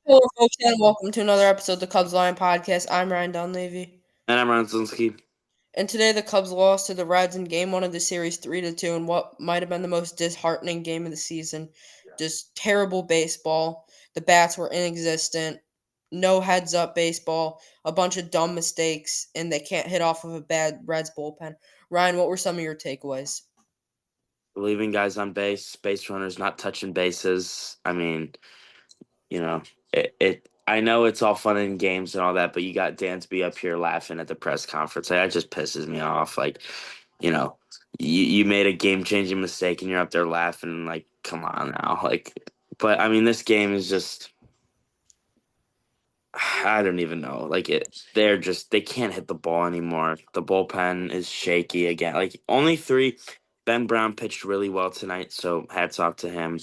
Hello, folks, and welcome to another episode of the Cubs Lion Podcast. I'm Ryan Dunleavy, And I'm Ron Zelinsky. and today the Cubs lost to the Reds in Game One of the series, 3-2, in what might have been the most disheartening game of the season. Just terrible baseball. The bats were inexistent. No heads-up baseball. A bunch of dumb mistakes, and they can't hit off of a bad Reds bullpen. Ryan, what were some of your takeaways? Leaving guys on base runners not touching bases. I mean, you know, I know it's all fun in games and all that, but you got Dansby up here laughing at the press conference. That just pisses me off. Like, you know, you made a game changing mistake and you're up there laughing. Like, come on now. But I mean, this game is just. I don't even know. They can't hit the ball anymore. The bullpen is shaky again. Like only three. Ben Brown pitched really well tonight, so hats off to him.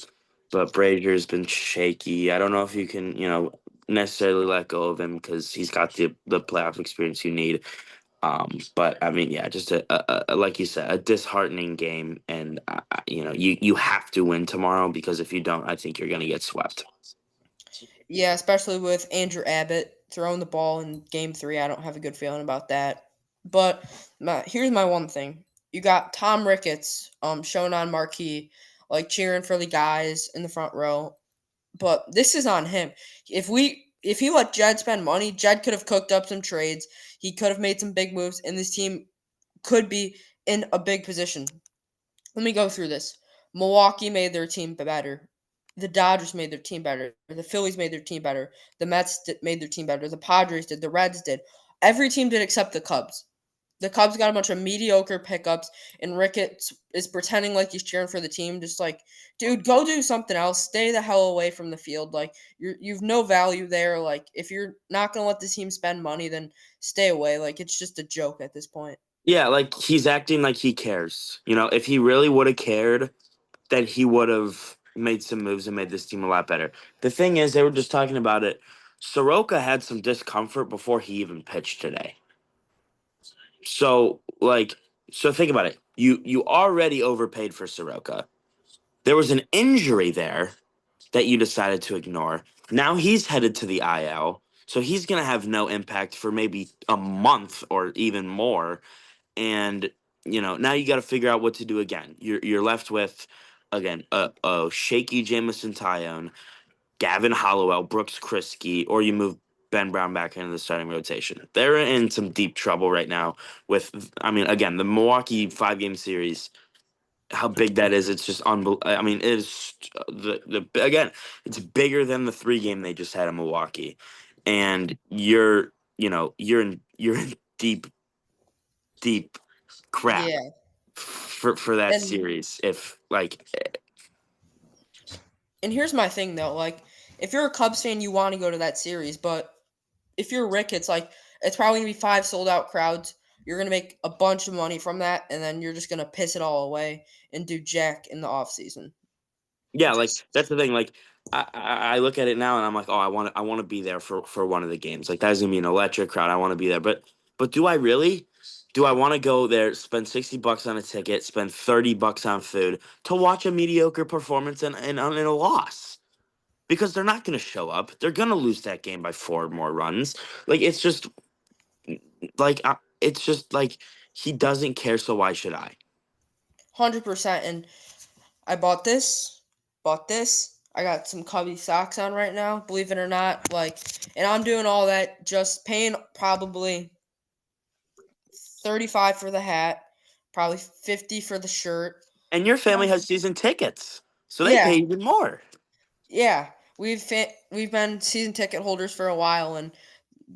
But Brazier's been shaky. I don't know if you can, necessarily let go of him because he's got the playoff experience you need. But I mean, yeah, just like you said, a disheartening game, and you have to win tomorrow because if you don't, I think you're gonna get swept. Yeah, especially with Andrew Abbott throwing the ball in Game 3. I don't have a good feeling about that. But here's my one thing. You got Tom Ricketts shown on marquee, like cheering for the guys in the front row. But this is on him. If he let Jed spend money, Jed could have cooked up some trades. He could have made some big moves, and this team could be in a big position. Let me go through this. Milwaukee made their team better. The Dodgers made their team better. The Phillies made their team better. The Mets made their team better. The Padres did. The Reds did. Every team did except the Cubs. The Cubs got a bunch of mediocre pickups, and Ricketts is pretending like he's cheering for the team. Just like, dude, go do something else. Stay the hell away from the field. Like, you've no value there. Like, if you're not gonna let the team spend money, then stay away. Like, it's just a joke at this point. Yeah, like he's acting like he cares. If he really would have cared, then he would have made some moves and made this team a lot better. The thing is, they were just talking about it. Soroka had some discomfort before he even pitched today. So, so think about it. You already overpaid for Soroka. There was an injury there that you decided to ignore. Now he's headed to the IL, so he's going to have no impact for maybe a month or even more. And now you got to figure out what to do again. You're left with again a shaky Jamison Tyone, Gavin Hollowell, Brooks Kriske, or you move Ben Brown back into the starting rotation. They're in some deep trouble right now. I mean, again, the Milwaukee 5-game series. How big that is, it's just unbelievable. I mean, it is the again, it's bigger than the 3-game they just had in Milwaukee, and you're in deep crap Yeah, for that and series. If like, And here's my thing though, like if you're a Cubs fan, you want to go to that series, but if you're Rick, it's probably gonna be five sold out crowds. You're gonna make a bunch of money from that, and then you're just gonna piss it all away and do jack in the off season. yeah, like that's the thing. Like I look at it now and I'm like, oh, I want to be there for one of the games. Like that's gonna be an electric crowd. I want to be there, but do I really? Do I want to go there, spend $60 on a ticket, spend $30 on food to watch a mediocre performance and a loss? Because they're not going to show up. They're going to lose that game by 4 more runs. Like it's just like he doesn't care. So why should I? 100%. And I bought this. I got some Cubby socks on right now, believe it or not. And I'm doing all that, just paying probably 35 for the hat, probably 50 for the shirt. And your family has season tickets, so they Yeah, pay even more. yeah. We've been season ticket holders for a while, and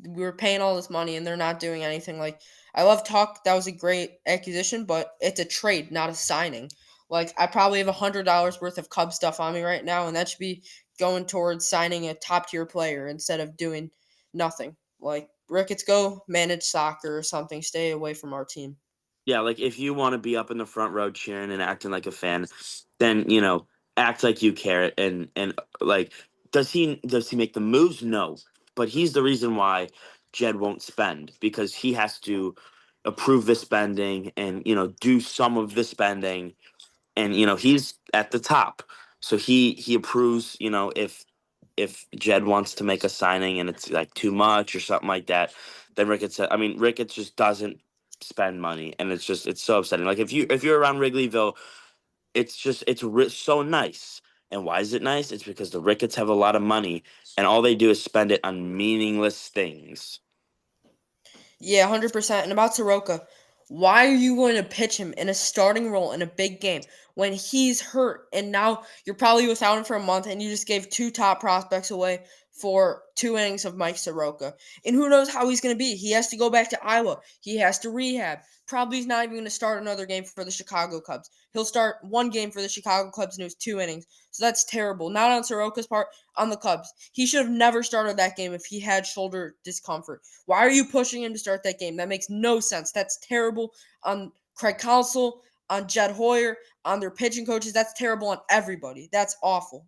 we were paying all this money, and they're not doing anything. Like, I love Tuck. That was a great acquisition, but it's a trade, not a signing. Like, I probably have $100 worth of Cub stuff on me right now, and that should be going towards signing a top tier player instead of doing nothing. Like, Ricketts, go manage soccer or something. Stay away from our team. Yeah, like if you want to be up in the front row cheering and acting like a fan, then act like you care and like does he make the moves? No, but he's the reason why Jed won't spend because he has to approve the spending and do some of the spending and he's at the top, so he approves if if Jed wants to make a signing and it's like too much or something like that, then Ricketts. I mean, Ricketts just doesn't spend money, and it's so upsetting. Like if you're around Wrigleyville, it's so nice. And why is it nice? It's because the Ricketts have a lot of money, and all they do is spend it on meaningless things. Yeah, 100%. And about Soroka, why are you going to pitch him in a starting role in a big game when he's hurt and now you're probably without him for a month and you just gave two top prospects away for 2 innings of Mike Soroka? And who knows how he's going to be? He has to go back to Iowa. He has to rehab. Probably he's not even going to start another game for the Chicago Cubs. He'll start one game for the Chicago Cubs and it was 2 innings. So that's terrible. Not on Soroka's part, on the Cubs. He should have never started that game if he had shoulder discomfort. Why are you pushing him to start that game? That makes no sense. That's terrible on Craig Counsell, on Jed Hoyer, on their pitching coaches. That's terrible on everybody. That's awful.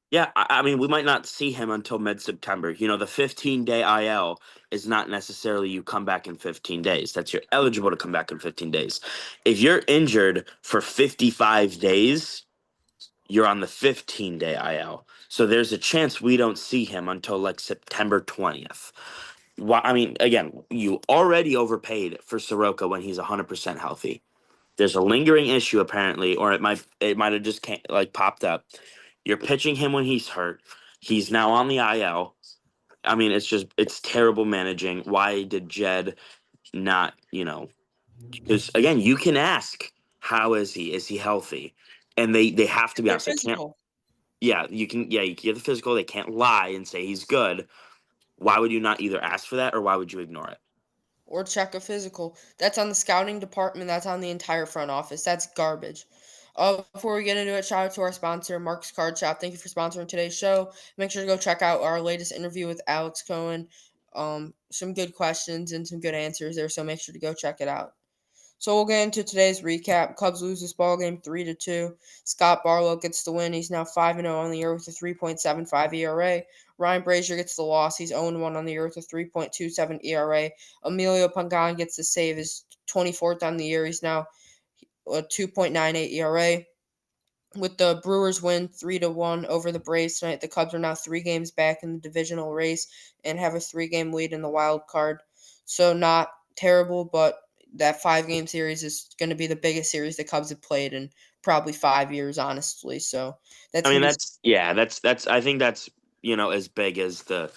Yeah, I mean, we might not see him until mid-September. You know, the 15-day IL is not necessarily you come back in 15 days. That's you're eligible to come back in 15 days. If you're injured for 55 days, you're on the 15-day IL. So there's a chance we don't see him until like September 20th. Why? I mean, again, you already overpaid for Soroka when he's 100% healthy. There's a lingering issue apparently, or it might have just like popped up. You're pitching him when he's hurt. He's now on the IL. I mean, it's terrible managing. Why did Jed not, because again, you can ask, how is he? Is he healthy? And they have to be They're honest. They can't. physical. You can get the physical. They can't lie and say he's good. Why would you not either ask for that or why would you ignore it? Or check a physical. That's on the scouting department. That's on the entire front office. That's garbage. Before we get into it, shout out to our sponsor, Mark's Card Shop. Thank you for sponsoring today's show. Make sure to go check out our latest interview with Alex Cohen. Some good questions and some good answers there, so make sure to go check it out. So we'll get into today's recap. Cubs lose this ball game 3-2. Scott Barlow gets the win. He's now 5-0 on the year with a 3.75 ERA. Ryan Brazier gets the loss. He's 0-1 on the year with a 3.27 ERA. Emilio Pagan gets the save. His 24th on the year. He's now a 2.98 ERA. With the Brewers win 3-1 over the Braves tonight, the Cubs are now 3 games back in the divisional race and have a 3-game lead in the wild card. So not terrible, but that 5-game series is going to be the biggest series the Cubs have played in probably 5 years, honestly. So that's I mean, going to be that's I think that's as big as the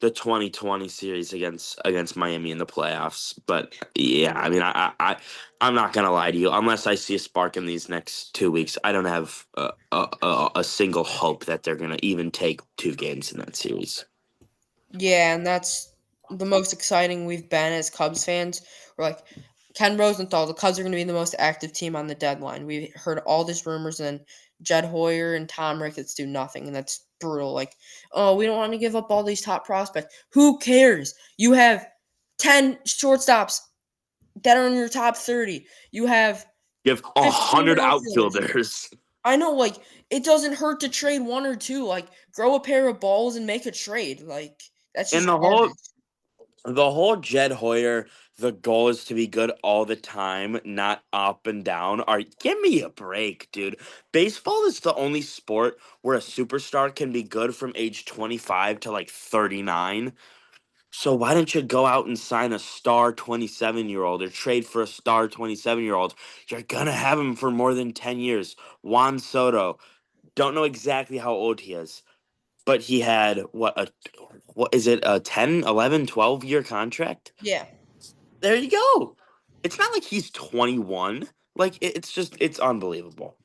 2020 series against Miami in the playoffs. But yeah, I mean, I'm not gonna lie to you. Unless I see a spark in these next 2 weeks, I don't have a single hope that they're gonna even take 2 games in that series. Yeah, and that's the most exciting we've been as Cubs fans. We're like, Ken Rosenthal, the Cubs are going to be the most active team on the deadline. We heard all these rumors, and Jed Hoyer and Tom Ricketts do nothing, and that's brutal. Like, oh, we don't want to give up all these top prospects. Who cares? You have 10 shortstops that are in your top 30. You have You have 15 100 outfielders. outfielders. I know, like, it doesn't hurt to trade one or two. Like, grow a pair of balls and make a trade. Like, that's And just garbage. the whole Jed Hoyer, the goal is to be good all the time, not up and down. Give me a break, dude. Baseball is the only sport where a superstar can be good from age 25 to like 39. So why don't you go out and sign a star 27-year-old or trade for a star 27-year-old? You're gonna have him for more than 10 years. Juan Soto, don't know exactly how old he is, but he had what is it, a 10, 11, 12 year contract? Yeah. There you go. It's not like he's 21. Like it's unbelievable.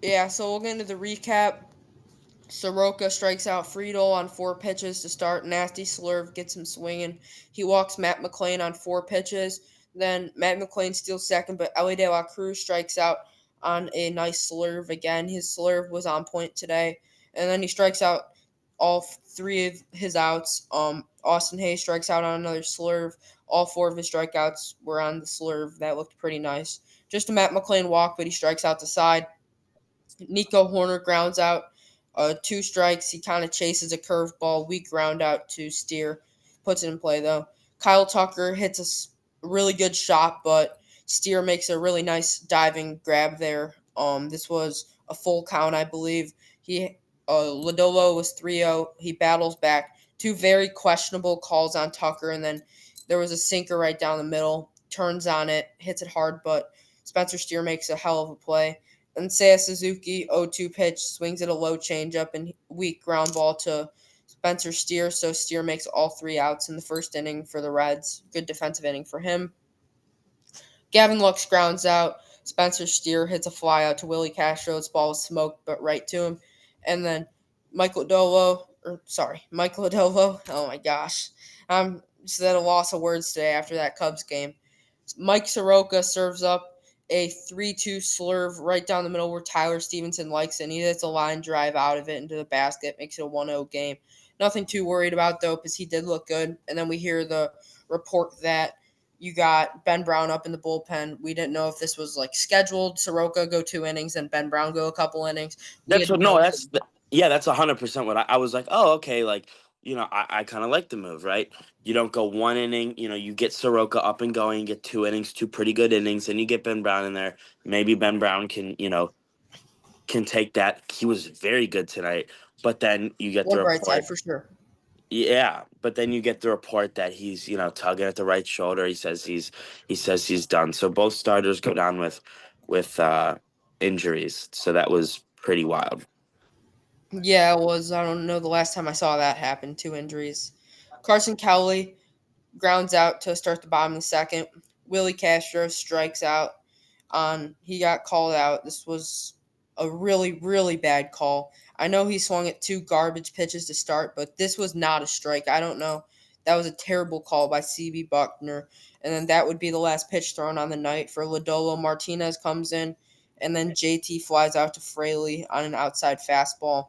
Yeah, so we'll get into the recap. Soroka strikes out Friedel on 4 pitches to start. Nasty slurve gets him swinging. He walks Matt McLean on 4 pitches. Then Matt McLean steals second, but Ellie De La Cruz strikes out on a nice slurve again. His slurve was on point today. And then he strikes out all 3 of his outs. Austin Hayes strikes out on another slurve. All 4 of his strikeouts were on the slurve. That looked pretty nice. Just a Matt McLean walk, but he strikes out the side. Nico Horner grounds out 2 strikes. He kind of chases a curveball. Weak ground out to Steer. Puts it in play, though. Kyle Tucker hits a really good shot, but Steer makes a really nice diving grab there. This was a full count, I believe. Lodolo was 3-0. He battles back. Two very questionable calls on Tucker, and then there was a sinker right down the middle. Turns on it, hits it hard, but Spencer Steer makes a hell of a play. And Seiya Suzuki, 0-2 pitch, swings at a low changeup and weak ground ball to Spencer Steer. So Steer makes all 3 outs in the first inning for the Reds. Good defensive inning for him. Gavin Lux grounds out. Spencer Steer hits a fly out to Willie Castro's ball was smoked, but right to him. And then Michael Adolo. Oh my gosh. I'm just at a loss of words today after that Cubs game. Mike Soroka serves up a 3-2 slurve right down the middle where Tyler Stevenson likes it. And he hits a line drive out of it into the basket, makes it a 1-0 game. Nothing too worried about, though, because he did look good. And then we hear the report that you got Ben Brown up in the bullpen. We didn't know if this was like scheduled. Soroka go 2 innings and Ben Brown go a couple innings. We That's had what. no No, clue. yeah, that's 100% what I was like. Oh, okay. Like, I kind of like the move, right? You don't go 1 inning. You get Soroka up and going. You get 2 innings, two pretty good innings, and you get Ben Brown in there. Maybe Ben Brown can take that. He was very good tonight. But then you get the One bright side report. for sure. Yeah, but then you get the report that he's tugging at the right shoulder. He says he's done. So both starters go down with injuries. So that was pretty wild. Yeah, it was. I don't know the last time I saw that happen. 2 injuries. Carson Kelly grounds out to start the bottom of the second. Willie Castro strikes out on he got called out. This was a really, really bad call. I know he swung at 2 garbage pitches to start, but this was not a strike. I don't know. That was a terrible call by CB Buckner. And then that would be the last pitch thrown on the night for Lodolo. Martinez comes in, and then JT flies out to Fraley on an outside fastball.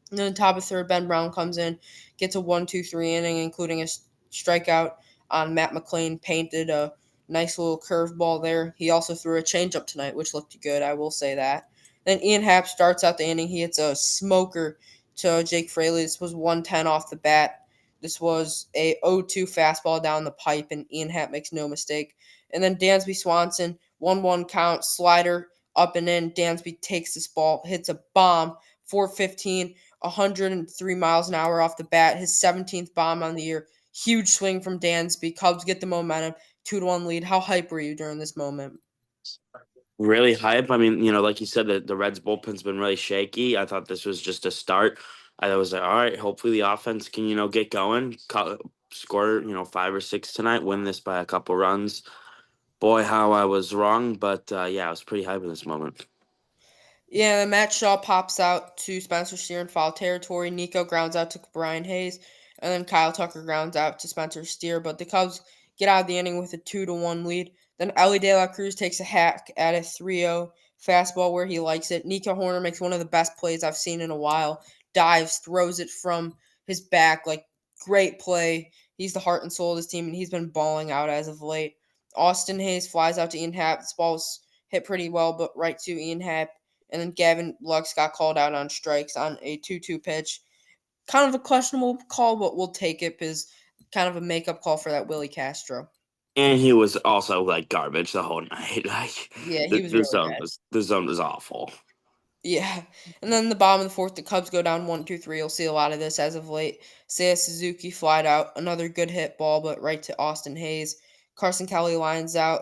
And then top of third, Ben Brown comes in, gets a 1-2-3 inning, including a strikeout on Matt McLean. Painted a nice little curveball there. He also threw a changeup tonight, which looked good. I will say that. Then Ian Happ starts out the inning. He hits a smoker to Jake Fraley. This was 110 off the bat. This was a 0-2 fastball down the pipe, and Ian Happ makes no mistake. And then Dansby Swanson, 1-1 count, slider up and in. Dansby takes this ball, hits a bomb, 415. 103 miles an hour off the bat, his 17th bomb on the year. Huge swing from Dansby. Cubs get the momentum, 2-1 lead. How hype were you during this moment? Really hype. I mean, like you said, the Reds bullpen's been really shaky. I thought this was just a start. I was like, all right, hopefully the offense can, get going, score, 5 or 6 tonight, win this by a couple runs. Boy, how I was wrong, but yeah, I was pretty hype in this moment. Yeah, then Matt Shaw pops out to Spencer Steer in foul territory. Nico grounds out to Brian Hayes, and then Kyle Tucker grounds out to Spencer Steer. But the Cubs get out of the inning with a 2-1 lead. Then Ellie De La Cruz takes a hack at a 3-0 fastball where he likes it. Nico Horner makes one of the best plays I've seen in a while. Dives, throws it from his back, like great play. He's the heart and soul of this team, and he's been balling out as of late. Austin Hayes flies out to Ian Happ. This ball was hit pretty well, but right to Ian Happ. And then Gavin Lux got called out on strikes on a 2-2 pitch. Kind of a questionable call, but we'll take it because kind of a makeup call for that Willie Castro. And he was also like garbage the whole night. Like Yeah, he the, was the really zone bad. was the zone was awful. Yeah. And then the bottom of the fourth, the Cubs go down 1-2-3. You'll see a lot of this as of late. Seiya Suzuki flied out. Another good hit ball, but right to Austin Hayes. Carson Kelly lines out.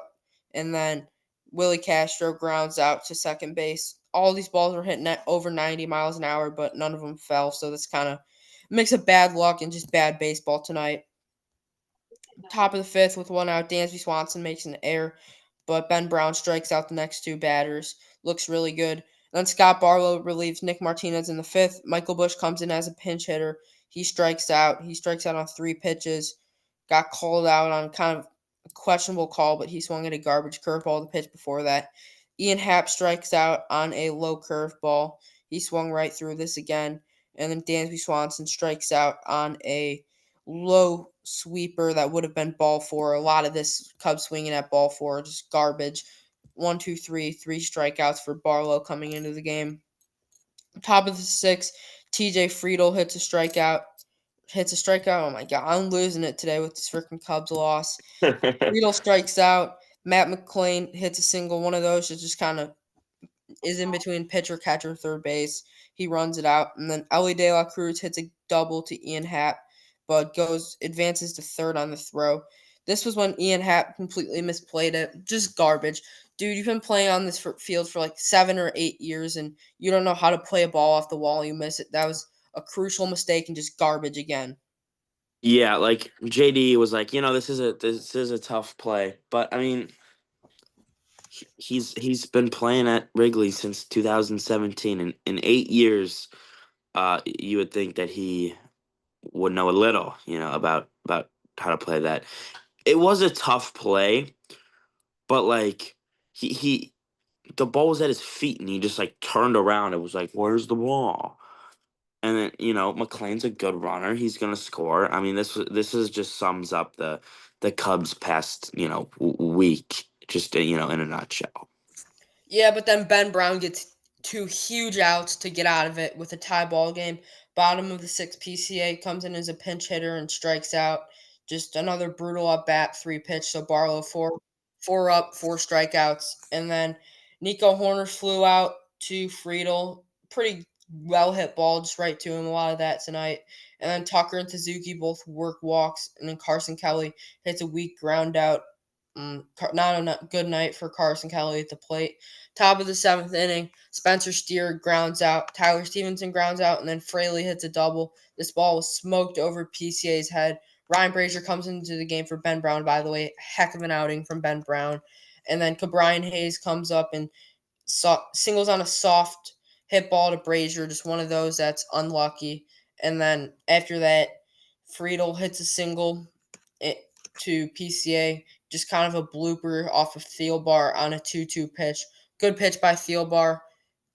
And then Willie Castro grounds out to second base. All these balls were hitting at over 90 miles an hour, but none of them fell. So that's kind of a mix of bad luck and just bad baseball tonight. Top of the fifth with 1 out, Dansby Swanson makes an error, but Ben Brown strikes out the next 2 batters. Looks really good. Then Scott Barlow relieves Nick Martinez in the fifth. Michael Busch comes in as a pinch hitter. He strikes out. He strikes out on 3 pitches. Got called out on kind of a questionable call, but he swung at a garbage curveball the pitch before that. Ian Happ strikes out on a low curveball. He swung right through this again. And then Dansby Swanson strikes out on a low sweeper that would have been ball four. A lot of this Cubs swinging at ball four, just garbage. 1, 2, 3 strikeouts for Barlow coming into the game. Top of the sixth, TJ Friedel hits a strikeout. Hits a strikeout. Oh my god, I'm losing it today with this freaking Cubs loss. Friedel strikes out. Matt McLean hits a single. One of those is just kind of is in between pitcher, catcher, third base. He runs it out, and then Ellie De La Cruz hits a double to Ian Happ, but advances to third on the throw. This was when Ian Happ completely misplayed it. Just garbage. Dude, you've been playing on this field for like 7 or 8 years, and you don't know how to play a ball off the wall. You miss it. That was a crucial mistake and just garbage again. Yeah, like JD was like, this is a tough play, but I mean, he's been playing at Wrigley since 2017, and in 8 years, you would think that he would know a little, about how to play that. It was a tough play, but like he the ball was at his feet, and he just like turned around. It was like, where's the ball? And then McLean's a good runner. He's gonna score. I mean, this is just sums up the Cubs' past week, just in a nutshell. Yeah, but then Ben Brown gets two huge outs to get out of it with a tie ball game. Bottom of the sixth, PCA comes in as a pinch hitter and strikes out. Just another brutal at bat, three pitch. So Barlow four up, four strikeouts, and then Nico Horner flew out to Friedel. Pretty well hit ball, just right to him. A lot of that tonight. And then Tucker and Suzuki both work walks, and then Carson Kelly hits a weak ground out. Not a good night for Carson Kelly at the plate. Top of the seventh inning, Spencer Steer grounds out, Tyler Stevenson grounds out, and then Fraley hits a double. This ball was smoked over PCA's head. Ryan Brazier comes into the game for Ben Brown, by the way. Heck of an outing from Ben Brown. And then Cabrian Hayes comes up and singles on a soft hit ball to Brazier, just one of those that's unlucky. And then after that, Friedel hits a single to PCA, just kind of a blooper off of Thielbar on a 2-2 pitch. Good pitch by Thielbar.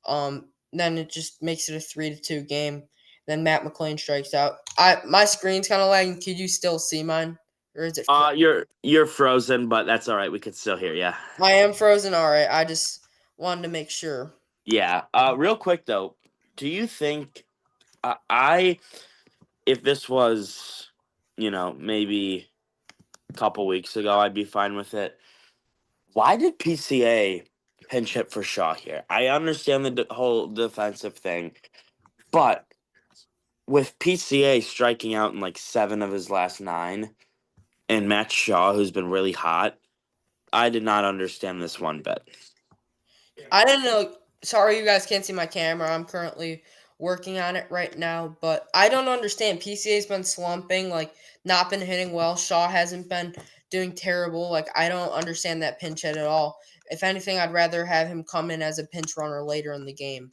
Then it just makes it a 3-2 game. Then Matt McLean strikes out. My screen's kind of lagging. Could you still see mine, or is it? You're frozen, but that's all right. We could still hear you. I am frozen. All right. I just wanted to make sure. Yeah. Real quick though, do you think I if this was maybe a couple weeks ago, I'd be fine with it. Why did PCA pinch hit for Shaw here? I understand the whole defensive thing, but with PCA striking out in like 7 of his last 9, and Matt Shaw, who's been really hot, I did not understand this one bit. I didn't know. Sorry, you guys can't see my camera. I'm currently working on it right now, but I don't understand. PCA's been slumping, like not been hitting well. Shaw hasn't been doing terrible. Like I don't understand that pinch hit at all. If anything, I'd rather have him come in as a pinch runner later in the game.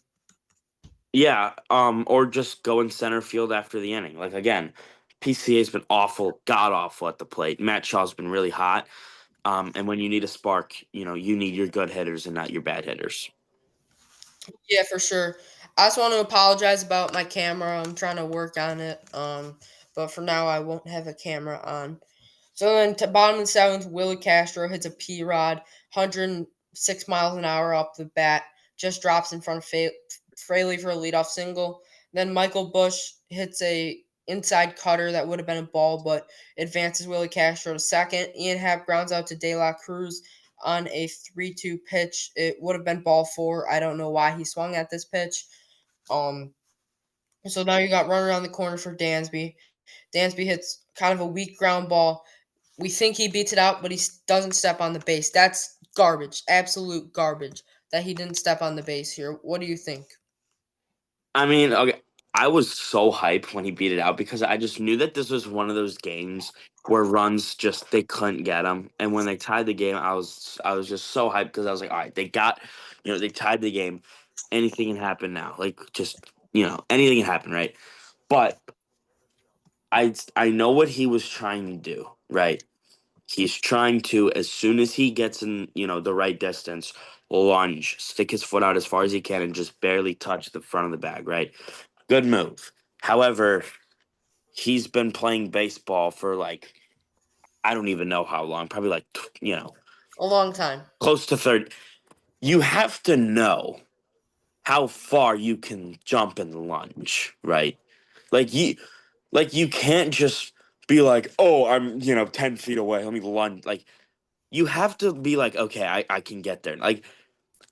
Yeah, or just go in center field after the inning. Like again, PCA's been awful, god awful at the plate. Matt Shaw's been really hot. And when you need a spark, you need your good hitters and not your bad hitters. Yeah, for sure. I just want to apologize about my camera. I'm trying to work on it. But for now, I won't have a camera on. So then, to bottom of the seventh, Willie Castro hits a P rod, 106 miles an hour up the bat, just drops in front of Fraley for a leadoff single. Then Michael Bush hits a inside cutter that would have been a ball, but advances Willie Castro to second. Ian Happ grounds out to De La Cruz on a 3-2 pitch. It would have been ball four. I don't know why he swung at this pitch. Um, so now you got run around the corner for Dansby. Dansby hits kind of a weak ground ball. We think he beats it out, but he doesn't step on the base. That's garbage, absolute garbage that he didn't step on the base here. What do you think? I mean, okay, I was so hyped when he beat it out because I just knew that this was one of those games where runs just they couldn't get them. And when they tied the game, I was just so hyped because I was like, all right, they tied the game. Anything can happen now. Like just anything can happen, right? But I know what he was trying to do, right? He's trying to, as soon as he gets in, the right distance, lunge, stick his foot out as far as he can, and just barely touch the front of the bag, right? Good move. However, he's been playing baseball for like, I don't even know how long, probably like, A long time. close to 30. You have to know how far you can jump and lunge, right? Like you can't just be like, oh, I'm 10 feet away. Let me lunge. Like you have to be like, okay, I can get there. Like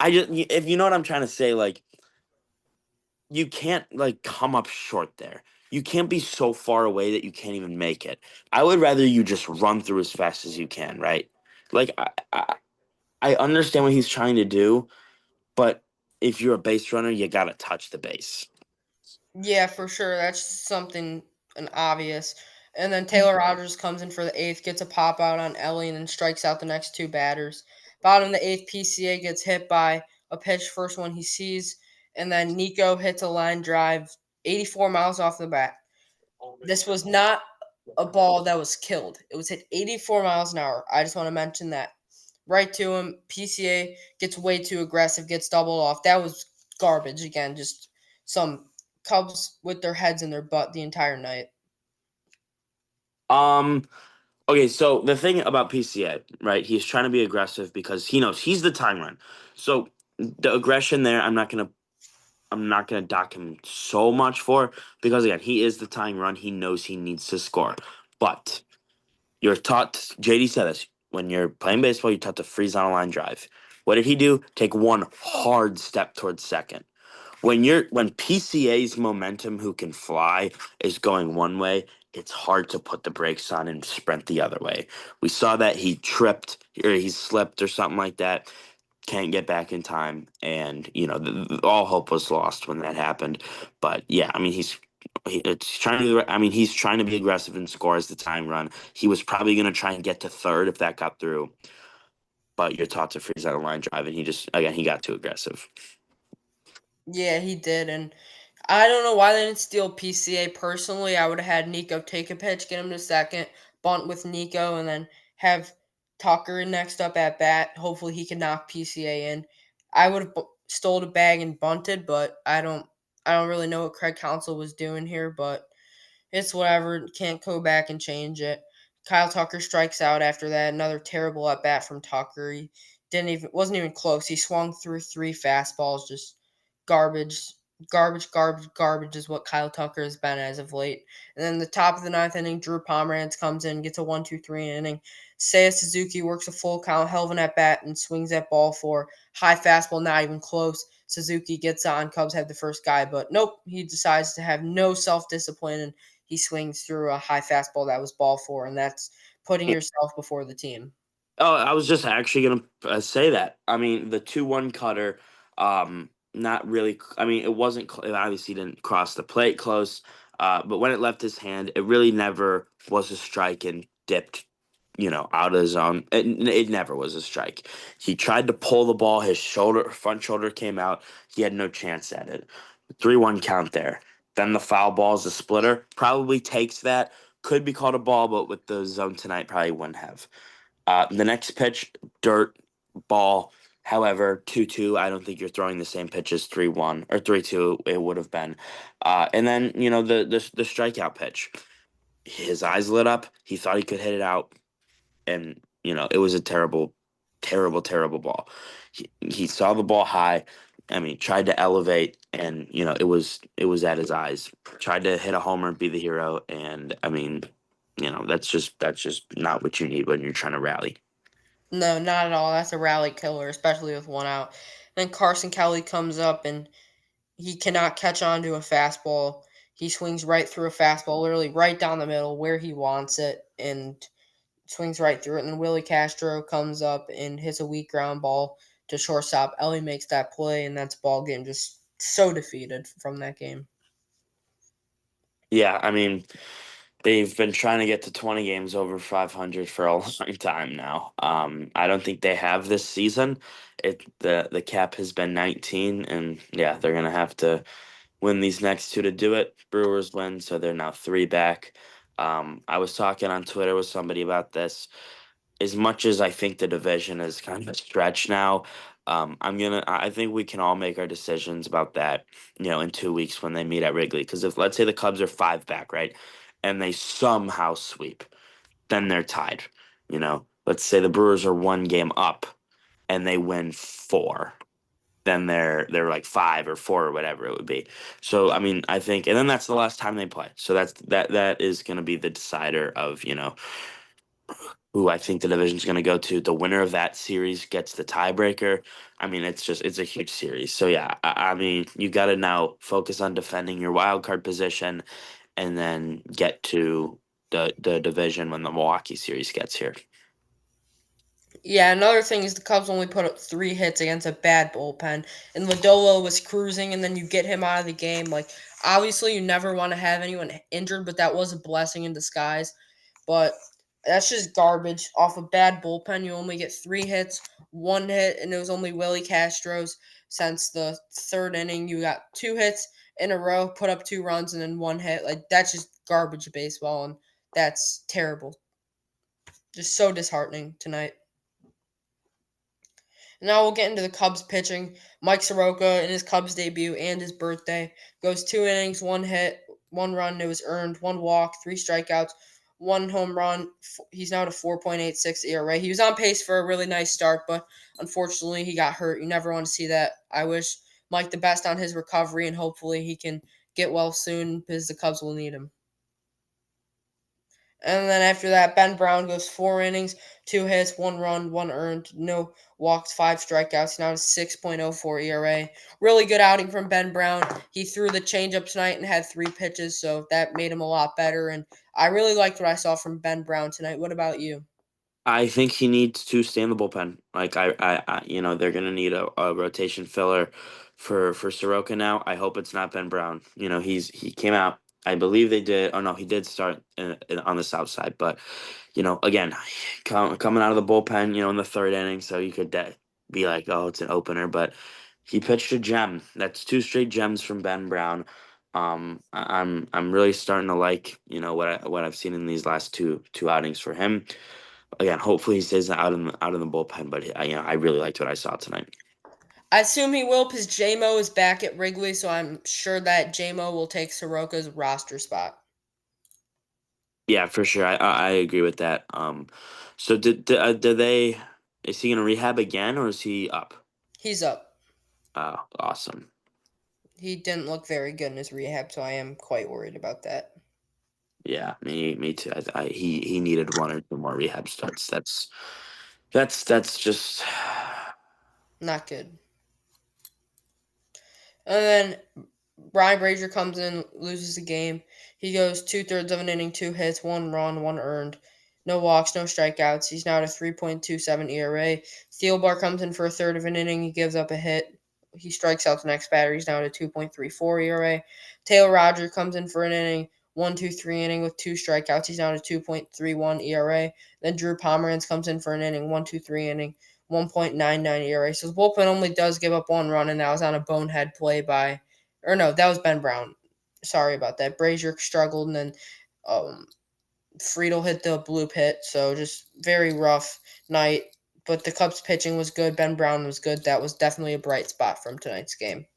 if you know what I'm trying to say, like you can't like come up short there. You can't be so far away that you can't even make it. I would rather you just run through as fast as you can, right? Like I understand what he's trying to do, but if you're a base runner, you gotta touch the base. Yeah, for sure. That's something an obvious. And then Taylor Rogers comes in for the eighth, gets a pop out on Ellie, and then strikes out the next two batters. Bottom of the eighth, PCA gets hit by a pitch, first one he sees, and then Nico hits a line drive, 84 miles off the bat. This was not a ball that was killed. It was hit 84 miles an hour. I just want to mention that. Right to him. PCA gets way too aggressive, gets doubled off. That was garbage again. Just some Cubs with their heads in their butt the entire night. Um, okay, so the thing about PCA, right? He's trying to be aggressive because he knows he's the time run. So the aggression there, I'm not gonna dock him so much for because again, he is the tying run. He knows he needs to score. But you're taught JD said this, when you're playing baseball, you're taught to freeze on a line drive. What did he do? Take one hard step towards second. When PCA's momentum who can fly is going one way, it's hard to put the brakes on and sprint the other way. We saw that he tripped or he slipped or something like that, can't get back in time, and all hope was lost when that happened. But yeah, I mean it's trying to I mean he's trying to be aggressive and score as the time run. He was probably going to try and get to third if that got through, but you're taught to freeze out a line drive, and he got too aggressive. Yeah, he did. And I don't know why they didn't steal PCA personally. I would have had Nico take a pitch, get him to second, bunt with Nico, and then have Tucker next up at bat. Hopefully he can knock PCA in. I would have stole the bag and bunted, but I don't really know what Craig Counsell was doing here, but it's whatever. Can't go back and change it. Kyle Tucker strikes out after that. Another terrible at bat from Tucker. He didn't even wasn't even close. He swung through three fastballs, just garbage, garbage is what Kyle Tucker has been as of late. And then the top of the ninth inning, Drew Pomeranz comes in, gets a 1-2-3 inning. Seiya Suzuki works a full count, hell of an at bat, and swings that ball for high fastball, not even close. Suzuki gets on. Cubs have the first guy, but nope, he decides to have no self discipline and he swings through a high fastball that was ball four, and that's putting yourself before the team. Oh, I was just actually gonna say that. I mean, the 2-1 cutter, not really. I mean, it wasn't. It obviously didn't cross the plate close. But when it left his hand, it really never was a strike and dipped, out of the zone. It never was a strike. He tried to pull the ball. His front shoulder came out. He had no chance at it. 3-1 count there. Then the foul ball is a splitter. Probably takes that. Could be called a ball, but with the zone tonight, probably wouldn't have. The next pitch, dirt ball. However, 2-2, I don't think you're throwing the same pitch as 3-1 or 3-2. It would have been. And then the strikeout pitch. His eyes lit up. He thought he could hit it out, and it was a terrible, terrible, terrible ball. He saw the ball high. I mean, tried to elevate, and it was at his eyes. Tried to hit a homer and be the hero, and I mean, that's just not what you need when you're trying to rally. No, not at all. That's a rally killer, especially with one out. Then Carson Kelly comes up and he cannot catch on to a fastball. He swings right through a fastball, literally right down the middle where he wants it, and swings right through it. And then Willie Castro comes up and hits a weak ground ball to shortstop. Ellie makes that play, and that's ball game. Just so defeated from that game. Yeah, I mean, they've been trying to get to 20 games over 500 for a long time now. I don't think they have this season. The cap has been 19, and yeah, they're gonna have to win these next two to do it. Brewers win, so they're now three back. I was talking on Twitter with somebody about this. As much as I think the division is kind of a stretch now, I think we can all make our decisions about that, in 2 weeks when they meet at Wrigley. Because if let's say the Cubs are five back, right, and they somehow sweep, then they're tied. Let's say the Brewers are one game up and they win four, then they're like five or four or whatever it would be. So I mean, I think, and then that's the last time they play. So that is going to be the decider of who I think the division's going to go to. The winner of that series gets the tiebreaker. I mean, it's a huge series. So yeah, I mean, you got to now focus on defending your wild card position, and then get to the division when the Milwaukee series gets here. Yeah, another thing is the Cubs only put up 3 hits against a bad bullpen, and Lodolo was cruising, and then you get him out of the game. Like, obviously, you never want to have anyone injured, but that was a blessing in disguise. But that's just garbage. Off a bad bullpen, you only get 3 hits, 1 hit, and it was only Willie Castro's since the third inning. You got 2 hits in a row, put up 2 runs, and then 1 hit. Like, that's just garbage baseball, and that's terrible. Just so disheartening tonight. Now we'll get into the Cubs pitching. Mike Soroka in his Cubs debut and his birthday goes 2 innings, 1 hit, 1 run. It was earned, 1 walk, 3 strikeouts, 1 home run. He's now at a 4.86 ERA. He was on pace for a really nice start, but unfortunately he got hurt. You never want to see that. I wish Mike the best on his recovery, and hopefully he can get well soon because the Cubs will need him. And then after that, Ben Brown goes 4 innings, 2 hits, 1 run, 1 earned, no walks, 5 strikeouts. Now a 6.04 ERA. Really good outing from Ben Brown. He threw the changeup tonight and had 3 pitches, so that made him a lot better. And I really liked what I saw from Ben Brown tonight. What about you? I think he needs to stay in the bullpen. Like they're gonna need a rotation filler for Soroka now. I hope it's not Ben Brown. He came out. I believe they did. Oh no, he did start on the south side, but again, coming out of the bullpen, in the third inning, so you could be like, oh, it's an opener, but he pitched a gem. That's two straight gems from Ben Brown. I'm really starting to like what I've seen in these last two outings for him. Again, hopefully he stays out in the bullpen, but I really liked what I saw tonight. I assume he will because JMO is back at Wrigley, so I'm sure that JMO will take Soroka's roster spot. Yeah, for sure. I agree with that. So did they? Is he gonna rehab again, or is he up? He's up. Awesome. He didn't look very good in his rehab, so I am quite worried about that. Yeah, me too. He needed one or two more rehab starts. That's just. Not good. And then Brian Brazier comes in, loses the game. He goes 2/3 of an inning, 2 hits, 1 run, 1 earned. No walks, no strikeouts. He's now at a 3.27 ERA. Steelbar comes in for a third of an inning. He gives up a hit. He strikes out the next batter. He's now at a 2.34 ERA. Taylor Rogers comes in for an inning, 1-2-3 inning with 2 strikeouts. He's now at a 2.31 ERA. Then Drew Pomeranz comes in for an inning, 1-2-3 inning, 1.99 ERA. So the bullpen only does give up 1 run, and that was on a bonehead play by, or no, that was Ben Brown. Sorry about that. Brazier struggled, and then um, Friedel hit the blue pit. So just very rough night. But the Cubs pitching was good. Ben Brown was good. That was definitely a bright spot from tonight's game.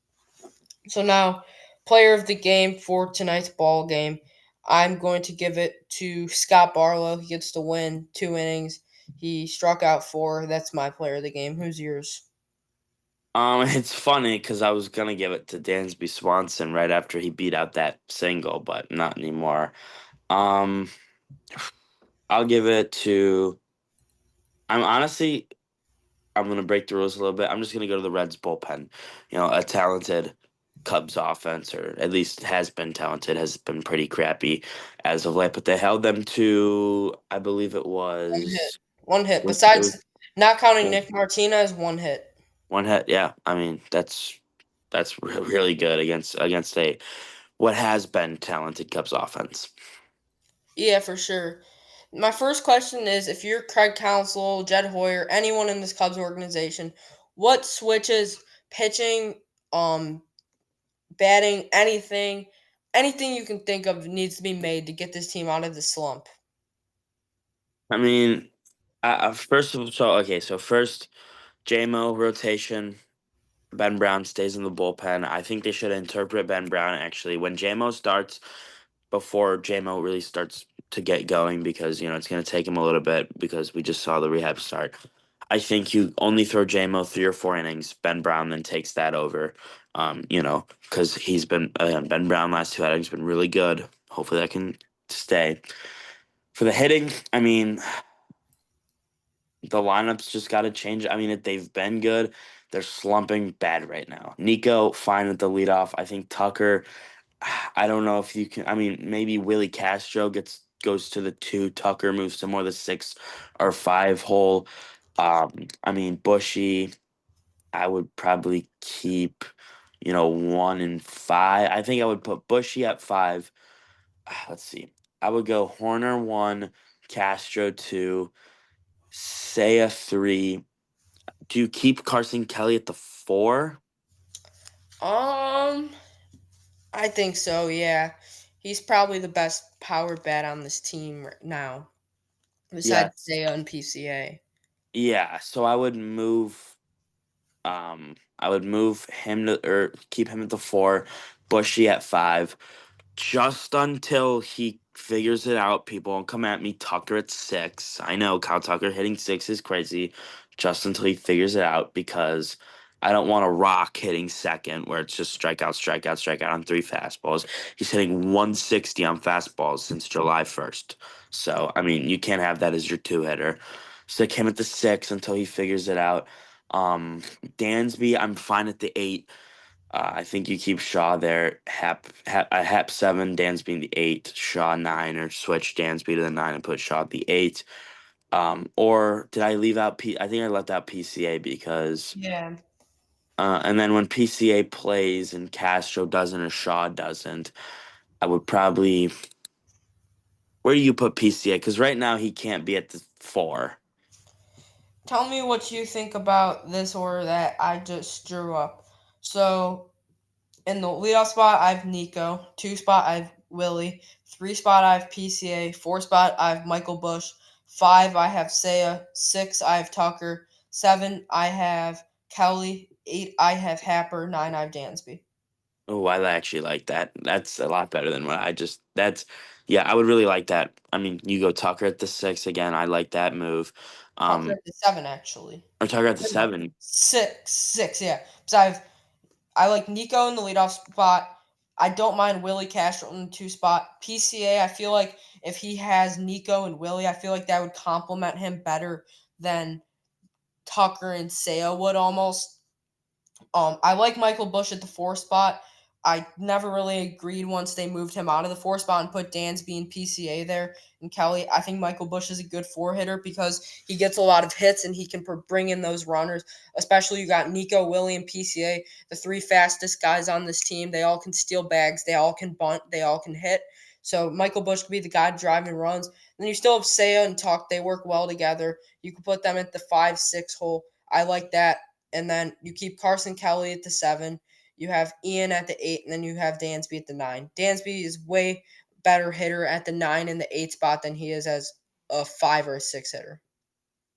So now, player of the game for tonight's ball game, I'm going to give it to Scott Barlow. He gets to win 2 innings. He struck out 4. That's my player of the game. Who's yours? It's funny because I was gonna give it to Dansby Swanson right after he beat out that single, but not anymore. Um, I'll give it to. I'm honestly, I'm gonna break the rules a little bit. I'm just gonna go to the Reds bullpen. A talented Cubs offense, or at least has been talented, has been pretty crappy as of late. But they held them to, I believe it 1 hit. was, 1 hit. it was Besides not counting Nick Martinez, 1 hit. one hit. Yeah, I mean that's really good against a what has been talented Cubs offense. Yeah, for sure. My first question is if you're Craig Counsell, Jed Hoyer, anyone in this Cubs organization, what switches, pitching, batting, anything you can think of needs to be made to get this team out of the slump? I mean, first of all, so first JMO rotation. Ben Brown stays in the bullpen. I think they should interpret Ben Brown actually when JMO starts before JMO really starts to get going because it's going to take him a little bit because we just saw the rehab start. I think you only throw JMO 3 or 4 innings. Ben Brown then takes that over. Because he's been Ben Brown last 2 outings been really good. Hopefully that can stay. For the hitting, I mean, The lineups just got to change. I mean, if they've been good, they're slumping bad right now. Nico, fine at the leadoff. I think Tucker, I don't know if you can. I mean, maybe Willie Castro goes to the two. Tucker moves to more the 6 or 5 hole. I mean, Bushy, I would probably keep, 1 and 5. I think I would put Bushy at 5. Let's see. I would go Horner 1, Castro 2, Saya 3. Do you keep Carson Kelly at the 4? Um, I think so. Yeah, he's probably the best power bat on this team right now, besides Yes. Seiya and PCA. Yeah. So I would move him to or keep him at the 4, Bushy at 5. Just until he figures it out, people won't come at me. Tucker at 6. I know Kyle Tucker hitting 6 is crazy. Just until he figures it out, because I don't want a rock hitting second where it's just strikeout, strikeout, strikeout on 3 fastballs. He's hitting 160 on fastballs since July 1st. So, I mean, you can't have that as your 2 hitter. Stick him at the 6 until he figures it out. Dansby, I'm fine at the 8. I think you keep Shaw there. Hap 7, Dansby the 8, Shaw 9, or switch Dansby to the 9 and put Shaw at the 8. Or did I leave out I think I left out PCA because Yeah. and then when PCA plays and Castro doesn't or Shaw doesn't, I would probably, where do you put PCA? Because right now he can't be at the 4. Tell me what you think about this order that I just drew up. So in the leadoff spot, I have Nico. 2 spot, I have Willie. 3 spot, I have PCA. 4 spot, I have Michael Bush. 5, I have Seiya. 6, I have Tucker. 7, I have Kelly. 8, I have Happer. 9, I have Dansby. Oh, I actually like that. That's a lot better than what I just. Yeah, I would really like that. I mean, you go Tucker at the 6 again. I like that move. Tucker Um, at the 7, actually. or Tucker at the No, 7. 6, yeah. So I like Nico in the leadoff spot. I don't mind Willie Castro in the 2 spot. PCA, I feel like if he has Nico and Willie, I feel like that would complement him better than Tucker and Seiya would almost. I like Michael Bush at the 4 spot. I never really agreed once they moved him out of the 4 spot and put Dansby and PCA there and Kelly. I think Michael Bush is a good 4 hitter because he gets a lot of hits and he can bring in those runners. Especially you got Nico, Willie, and PCA, the 3 fastest guys on this team. They all can steal bags. They all can bunt. They all can hit. So Michael Bush could be the guy driving runs. Then you still have Seiya and Tuck. They work well together. You could put them at the 5-6 hole. I like that. And then you keep Carson Kelly at the 7. You have Ian at the 8, and then you have Dansby at the 9. Dansby is way better hitter at the 9 and the 8 spot than he is as a 5 or a 6 hitter.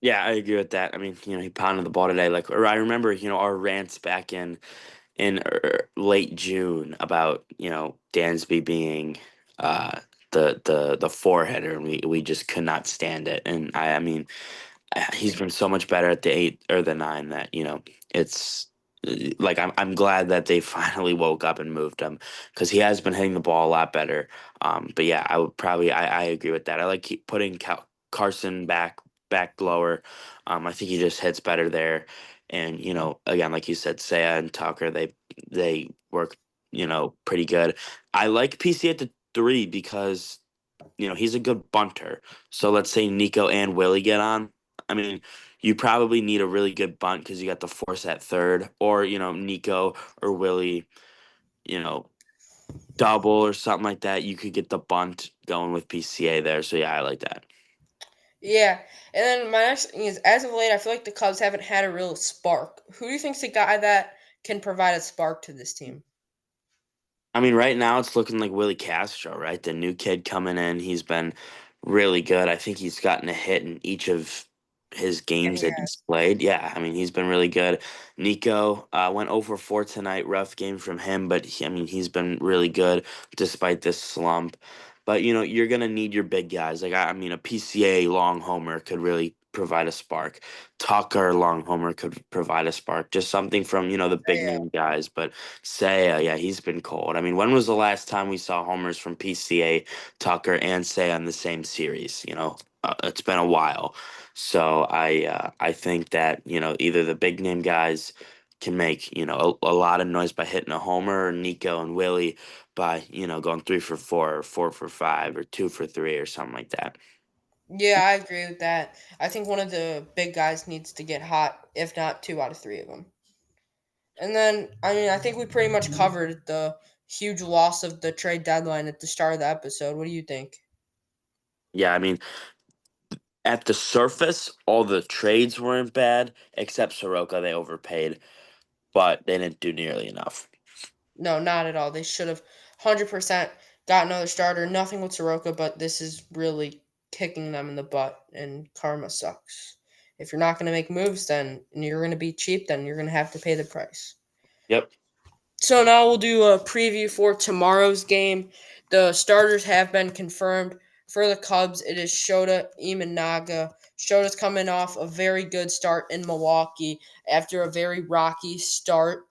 Yeah, I agree with that. I mean, he pounded the ball today. Or I remember, our rants back in late June about Dansby being uh the 4 hitter, and we just could not stand it. And I mean, he's been so much better at the 8 or the 9 that it's like I'm glad that they finally woke up and moved him, because he has been hitting the ball a lot better. But yeah, I would probably I agree with that. I like putting Carson back lower. I think he just hits better there. And again, like you said, Saya and Tucker, they work pretty good. I like PC at the 3 because he's a good bunter. So let's say Nico and Willie get on. I mean, you probably need a really good bunt because you got the force at third, or Nico or Willie, you know, double or something like that. You could get the bunt going with PCA there. So yeah, I like that. Yeah. And then my next thing is, as of late, I feel like the Cubs haven't had a real spark. Who do you think's the guy that can provide a spark to this team? I mean, right now it's looking like Willie Castro, right? The new kid coming in. He's been really good. I think he's gotten a hit in each of his Yeah, games he that has. he's played. Yeah, I mean, he's been really good. Nico went over 4 tonight. Rough game from him, but I mean, he's been really good despite this slump. But you're gonna need your big guys. Like I mean, a PCA long homer could really provide a spark. Tucker long homer could provide a spark. Just something from the big Yeah. name guys. But Seiya, yeah, he's been cold. I mean, when was the last time we saw homers from PCA, Tucker, and Seiya in the same series? It's been a while. So I think that, either the big name guys can make, a lot of noise by hitting a homer, or Nico and Willie by, going 3 for 4 or 4 for 5 or 2 for 3 or something like that. Yeah, I agree with that. I think one of the big guys needs to get hot, if not two out of three of them. And then, I mean, I think we pretty much covered the huge loss of the trade deadline at the start of the episode. What do you think? Yeah, I mean, at the surface, all the trades weren't bad except Soroka. They overpaid, but they didn't do nearly enough. No, not at all. They should have 100% got another starter. Nothing with Soroka, but this is really kicking them in the butt, and karma sucks. If you're not going to make moves, then and you're going to be cheap, then you're going to have to pay the price. Yep. So now we'll do a preview for tomorrow's game. The starters have been confirmed. For the Cubs, it is Shota Imanaga. Shota's coming off a very good start in Milwaukee after a very rocky start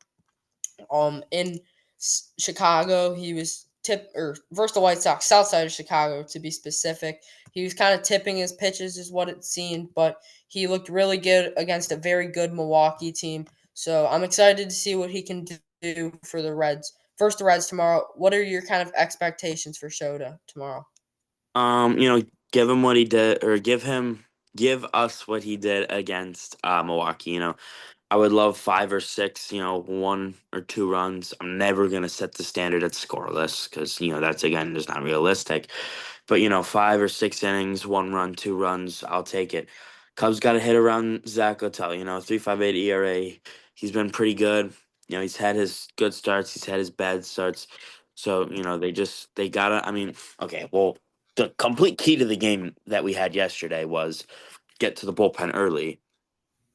in Chicago. He was tip or versus the White Sox, south side of Chicago to be specific. He was kind of tipping his pitches, is what it seemed, but he looked really good against a very good Milwaukee team. So I'm excited to see what he can do for the Reds. First, the Reds tomorrow. What are your kind of expectations for Shota tomorrow? Give him what he did, or give us what he did against Milwaukee. I would love 5 or 6, 1 or 2 runs. I'm never gonna set the standard at scoreless because that's again just not realistic. But 5 or 6 innings, 1 run, 2 runs, I'll take it. Cubs got to hit around Zach Littell. 3.58 ERA. He's been pretty good. He's had his good starts. He's had his bad starts. So they gotta. I mean, okay. Well, the complete key to the game that we had yesterday was get to the bullpen early.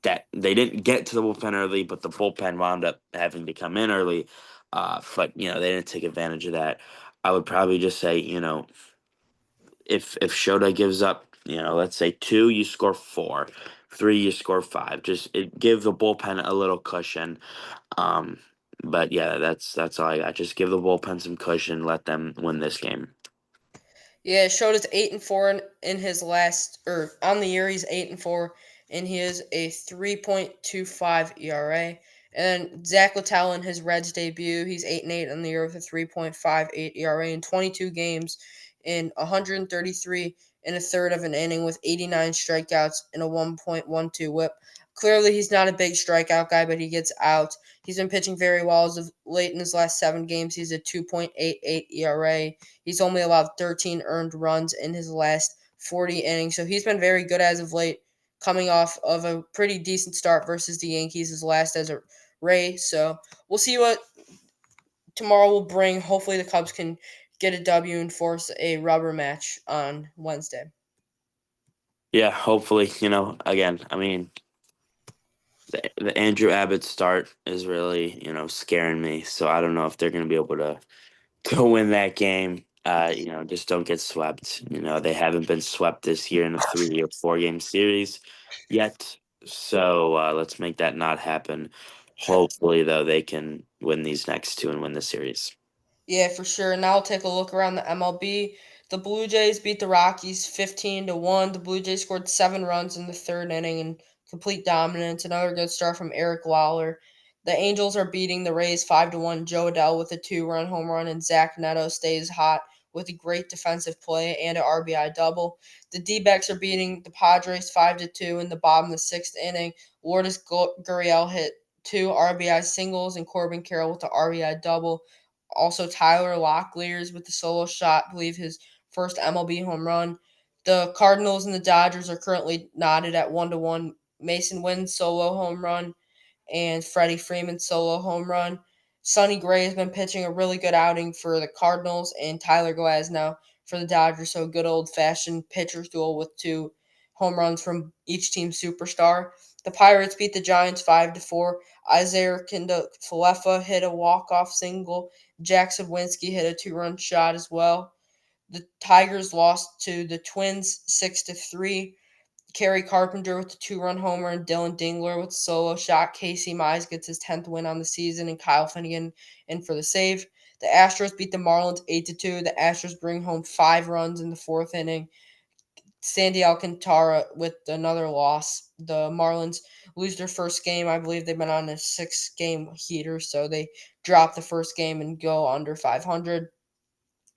That they didn't get to the bullpen early, but the bullpen wound up having to come in early. But they didn't take advantage of that. I would probably just say, if Shota gives up, let's say 2, you score 4, 3, you score 5. Give the bullpen a little cushion. Um, but yeah, that's all I got. Just give the bullpen some cushion. Let them win this game. Yeah, Shota's 8-4 in his last or on the year. He's 8-4, and he is a 3.25 ERA. And then Zach Littell in his Reds debut, he's 8-8 on the year with a 3.58 ERA in 22 games, in 133 and a third of an inning with 89 strikeouts and a 1.12 WHIP. Clearly, he's not a big strikeout guy, but he gets out. He's been pitching very well as of late in his last 7 games. He's a 2.88 ERA. He's only allowed 13 earned runs in his last 40 innings, so he's been very good as of late, coming off of a pretty decent start versus the Yankees, his last as a Ray. So we'll see what tomorrow will bring. Hopefully, the Cubs can get a W and force a rubber match on Wednesday. Yeah, hopefully, again, I mean, the Andrew Abbott start is really, scaring me. So I don't know if they're going to be able to win that game. Just don't get swept. They haven't been swept this year in a 3 or 4 game series yet. So let's make that not happen. Hopefully, though, they can win these next 2 and win the series. Yeah, for sure. Now we'll take a look around the MLB. The Blue Jays beat the Rockies 15-1. The Blue Jays scored 7 runs in the third inning and complete dominance. Another good start from Eric Lawler. The Angels are beating the Rays 5-1. Joe Adell with a 2-run home run, and Zach Neto stays hot with a great defensive play and an RBI double. The D-backs are beating the Padres 5-2 in the bottom of the sixth inning. Lourdes Gurriel hit 2 RBI singles, and Corbin Carroll with the RBI double. Also, Tyler Locklear's with the solo shot, I believe his first MLB home run. The Cardinals and the Dodgers are currently knotted at 1-1. Mason Wynn's solo home run and Freddie Freeman's solo home run. Sonny Gray has been pitching a really good outing for the Cardinals, and Tyler Glasnow for the Dodgers. So, good old fashioned pitcher's duel with 2 home runs from each team's superstar. The Pirates beat the Giants 5-4. Isaiah Falefa hit a walk-off single. Jack Sawinski hit a 2-run shot as well. The Tigers lost to the Twins 6-3. Kerry Carpenter with the 2-run homer and Dylan Dingler with the solo shot. Casey Mize gets his 10th win on the season, and Kyle Finnegan in for the save. The Astros beat the Marlins 8-2. The Astros bring home 5 runs in the fourth inning. Sandy Alcantara with another loss. The Marlins lose their first game. I believe they've been on a 6-game heater, so they drop the first game and go under 500.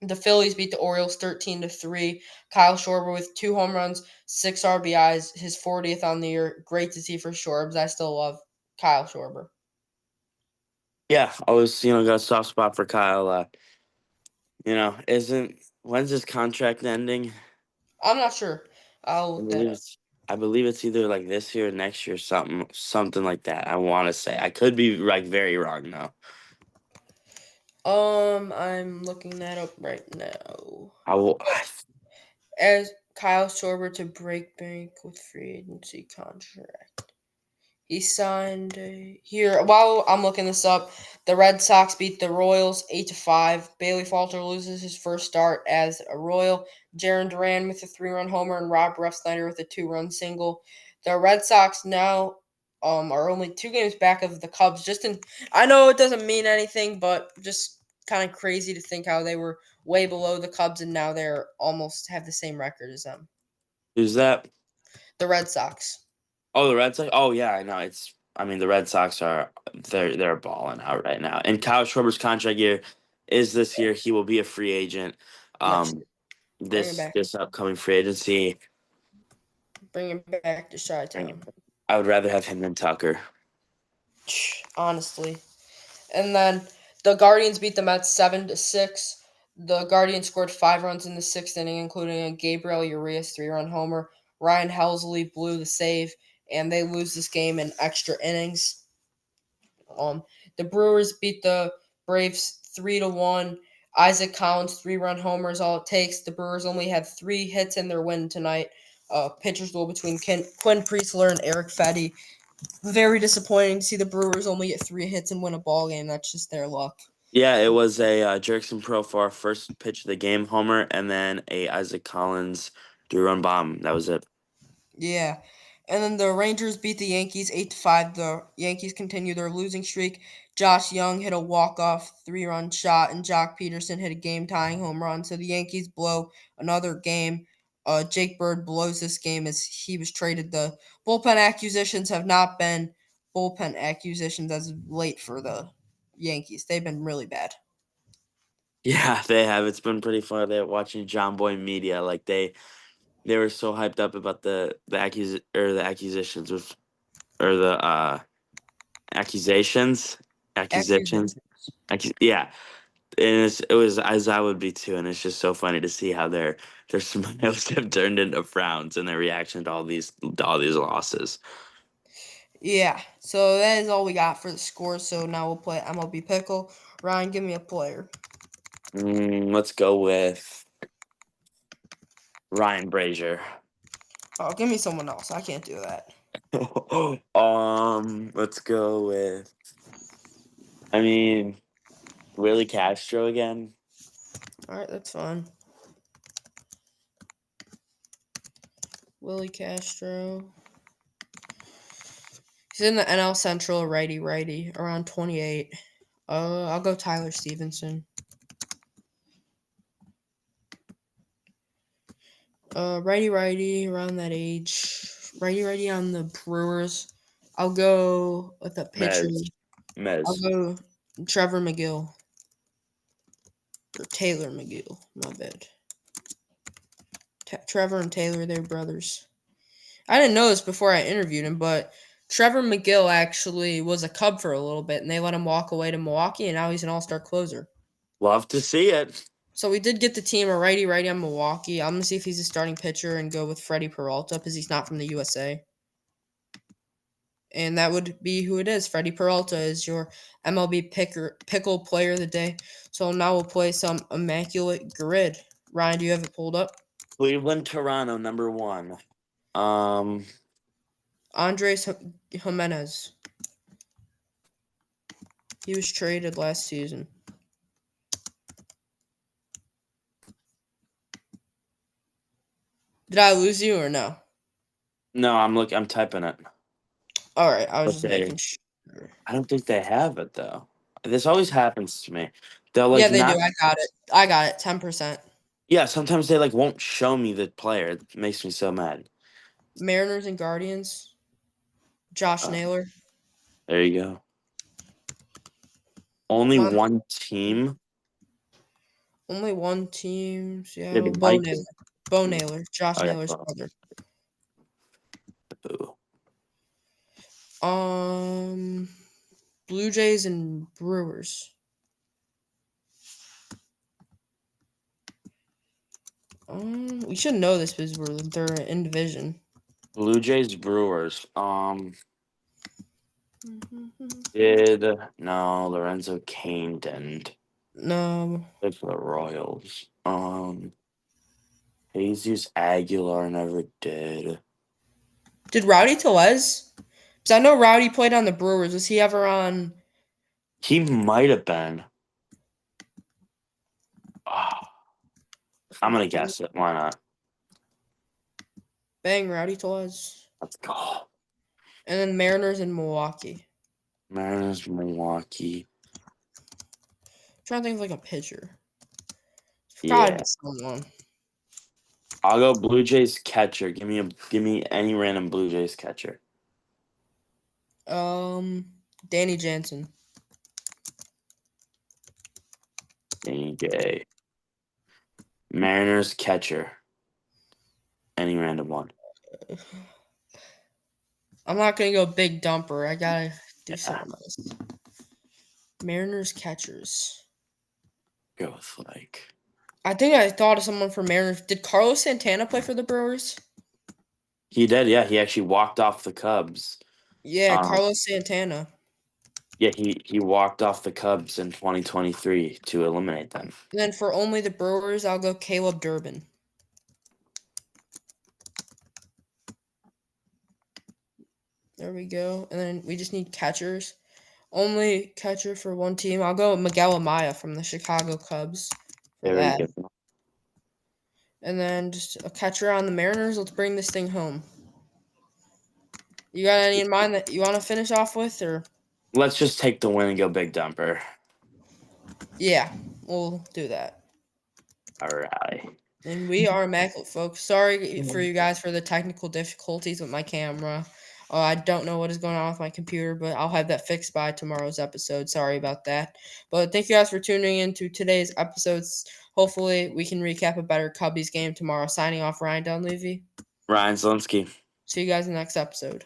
The Phillies beat the Orioles 13-3. Kyle Schwarber with 2 home runs, 6 RBIs, his 40th on the year. Great to see for Shorbs. I still love Kyle Schwarber. Yeah, I was got a soft spot for Kyle. Isn't when's his contract ending? I'm not sure. I'll I look that believe up. it's either like this year or next year, something like that. I want to say I could be like very wrong though. I'm looking that up right now. I will. As Kyle Schwarber to break bank with free agency contract. He signed here. While I'm looking this up, the Red Sox beat the Royals 8-5. Bailey Falter loses his first start as a Royal. Jaron Duran with a 3-run homer and Rob Refsnyder with a 2-run single. The Red Sox now are only 2 games back of the Cubs. I know it doesn't mean anything, but just kind of crazy to think how they were way below the Cubs and now they're almost have the same record as them. Who's that? The Red Sox. Oh, the Red Sox. Oh yeah, I know. I mean, the Red Sox they're balling out right now. And Kyle Schwarber's contract year is this year. He will be a free agent. Next Um, year. Bring him this back. this upcoming free agency. Bring him back to Bring him. Chi-Town. I would rather have him than Tucker. Honestly. And then the Guardians beat the Mets 7-6. The Guardians scored 5 runs in the sixth inning, including a Gabriel Urias 3-run homer. Ryan Helsley blew the save, and they lose this game in extra innings. Um, the Brewers beat the Braves 3-1. Isaac Collins 3-run homer is all it takes. The Brewers only had 3 hits in their win tonight. Pitchers duel between Quinn Priestler and Eric Fetty. Very disappointing to see the Brewers only get 3 hits and win a ball game. That's just their luck. Yeah, it was a Jerickson Profar first pitch of the game homer, and then a Isaac Collins 3-run bomb. That was it. Yeah. And then the Rangers beat the Yankees 8-5. The Yankees continue their losing streak. Josh Young hit a walk-off 3-run shot, and Jock Peterson hit a game-tying home run. So the Yankees blow another game. Jake Bird blows this game as he was traded. The bullpen acquisitions have not been bullpen acquisitions as of late for the Yankees. They've been really bad. Yeah, they have. It's been pretty fun. They're watching John Boy Media. Like they were so hyped up about the acquisitions or the accusations Acquisitions. accusations yeah, and it was as I would be too, and it's just so funny to see how their smiles have turned into frowns in their reaction to all these losses. Yeah, so that is all we got for the score. So now we'll play MLB Pickle. Ryan, give me a player. Let's go with Ryan Brazier. Oh, give me someone else. I can't do that. Let's go with. I mean, Willie Castro again. All right, that's fine. Willie Castro. He's in the NL Central, righty, around 28. I'll go Tyler Stevenson. Righty, around that age. Righty on the Brewers. I'll go with a pitcher. Mez. I'll Mez. go Trevor McGill. Or Taylor McGill. My bad. Trevor and Taylor, they're brothers. I didn't know this before I interviewed him, but Trevor McGill actually was a Cub for a little bit, and they let him walk away to Milwaukee, and now he's an all-star closer. Love to see it. So we did get the team a righty on Milwaukee. I'm gonna see if he's a starting pitcher and go with Freddie Peralta because he's not from the USA. And that would be who it is. Freddie Peralta is your MLB pickle player of the day. So now we'll play some immaculate grid. Ryan, do you have it pulled up? Cleveland, Toronto, number one. Um, Andres Jimenez. He was traded last season. Did I lose you or no? no, I'm typing it. All right, I was just Okay. making sure. I don't think they have it though. This always happens to me. They'll Yeah, like they do. not. I got it. 10%. Yeah, sometimes they like won't show me the player. It makes me so mad. Mariners and Guardians. Josh Uh, Naylor. there you go. Only My one team. only one team. Maybe Seattle. Bo Mike. Naylor. Bo Naylor. Josh Oh yeah. Naylor's Well, brother. boo. Um, Blue Jays and Brewers. We should know this because they're in division. Blue Jays Brewers. Did no Lorenzo Kane didn't. No. Played for the Royals. Jesus Aguilar never did. Did Rowdy Telez? Because I know Rowdy played on the Brewers. Was he ever on? He might have been. Ah, I'm gonna guess it. Why not? Bang, Rowdy Telez. Let's go. And then Mariners and Milwaukee. Mariners, Milwaukee. Trying to think of like a pitcher. It's gotta Yeah. be someone. I'll go Blue Jays catcher. Give me any random Blue Jays catcher. Danny Jansen. Any gay. Mariners catcher. Any random one. I'm not gonna go big dumper. I gotta do Yeah. someone else. Mariners catchers. Go with like I think I thought of someone for Mariners. Did Carlos Santana play for the Brewers? he did, yeah. He actually walked off the Cubs. Yeah, Um Carlos Santana. yeah, he walked off the Cubs in 2023 to eliminate them. And then for only the Brewers, I'll go Caleb Durbin. There we go. And then we just need catchers. Only catcher for one team. I'll go Miguel Amaya from the Chicago Cubs for There you that. go. And then just a catcher on the Mariners. Let's bring this thing home. You got any in mind that you want to finish off with, or? Let's just take the win and go big dumper. Yeah, we'll do that. All right. And we are immaculate, folks. Sorry for you guys for the technical difficulties with my camera. I don't know what is going on with my computer, but I'll have that fixed by tomorrow's episode. Sorry about that. But thank you guys for tuning in to today's episodes. Hopefully, we can recap a better Cubbies game tomorrow. Signing off, Ryan Dunleavy. Ryan Zelinsky. See you guys in the next episode.